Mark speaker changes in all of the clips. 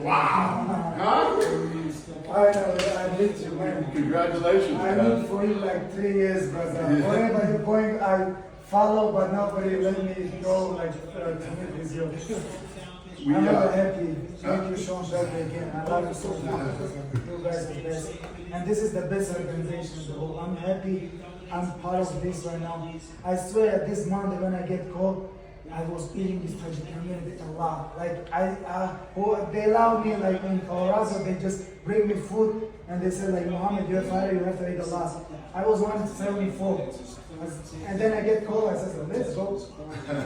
Speaker 1: Wow. Huh?
Speaker 2: I need you, man.
Speaker 1: Congratulations,
Speaker 2: I
Speaker 1: man.
Speaker 2: need for you like 3 years, brother. Wherever you're going, I follow, but nobody let me go like to meet with you. I'm really happy. Thank you, Sean, again. I love you so much. You guys are the best. And this is the best organization in the world. I'm happy I'm part of this right now. I swear this Monday when I get called, I was eating this Tajik community a lot. Like they allow me like in Colorado, they just bring me food and they say like, Muhammad, you're a fighter, you have to eat a lot. I was 174. And then I get called, I said, let's go.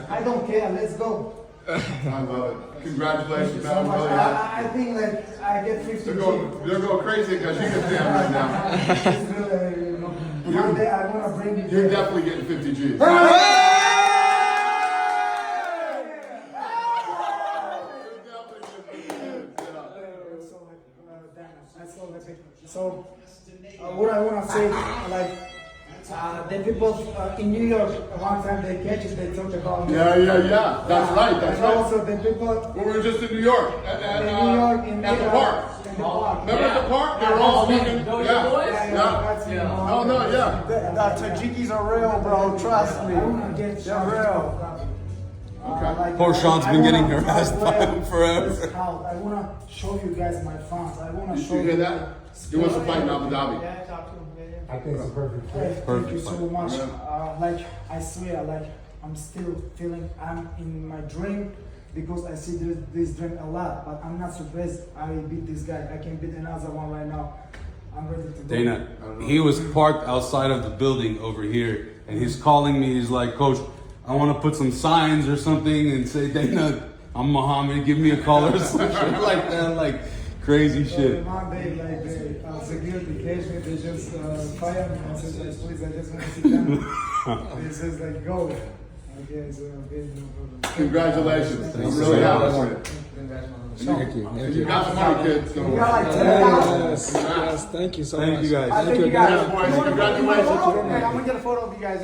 Speaker 2: I don't care, let's go.
Speaker 1: I love it. Congratulations, man.
Speaker 2: So
Speaker 1: Really
Speaker 2: I think like I get 50
Speaker 1: they're going crazy because you get down right now.
Speaker 2: It's really, you know, one day I want to bring you
Speaker 1: You're
Speaker 2: there.
Speaker 1: definitely getting 50 G's.
Speaker 2: So, what I want to say, like, the people in New York, one time they catch it, they talk about
Speaker 1: Yeah. That's right. That's
Speaker 2: and
Speaker 1: right.
Speaker 2: also the people
Speaker 1: We were just in New York at
Speaker 2: in New York, in
Speaker 1: the park.
Speaker 2: In the park.
Speaker 1: Remember at the park? They were all smoking. Yeah.
Speaker 2: The Tajikis are real, bro. Trust me. They're real.
Speaker 1: Okay.
Speaker 3: Poor Sean's been getting harassed by him forever.
Speaker 2: I want to show you guys my fans. I want to
Speaker 1: Did
Speaker 2: show
Speaker 1: you hear that? He wants to fight in Abu Dhabi.
Speaker 4: I think it's a perfect fit.
Speaker 2: Thank you so much. Like I swear, like I'm still feeling I'm in my dream because I see this dream a lot. But I'm not surprised I beat this guy. I can beat another one right now. I'm ready to go.
Speaker 3: Dana, he was parked outside of the building over here, and he's calling me. He's like, Coach, I want to put some signs or something and say, Dana, I'm Muhammad, give me a call or some shit like that, like crazy shit.
Speaker 2: Monday, like the security catch me, they just fire me and says, like, please, I just want to sit down. He says, like, go. Okay, so okay, no problem.
Speaker 1: Congratulations. I'm really happy for you.
Speaker 4: Thank you.
Speaker 1: You got some money, kids. So.
Speaker 2: You got like 10,000.
Speaker 4: Yes, thank you so much.
Speaker 3: Thank you guys.
Speaker 2: I think you guys.
Speaker 1: Congratulations.
Speaker 2: I'm gonna get a photo of you guys.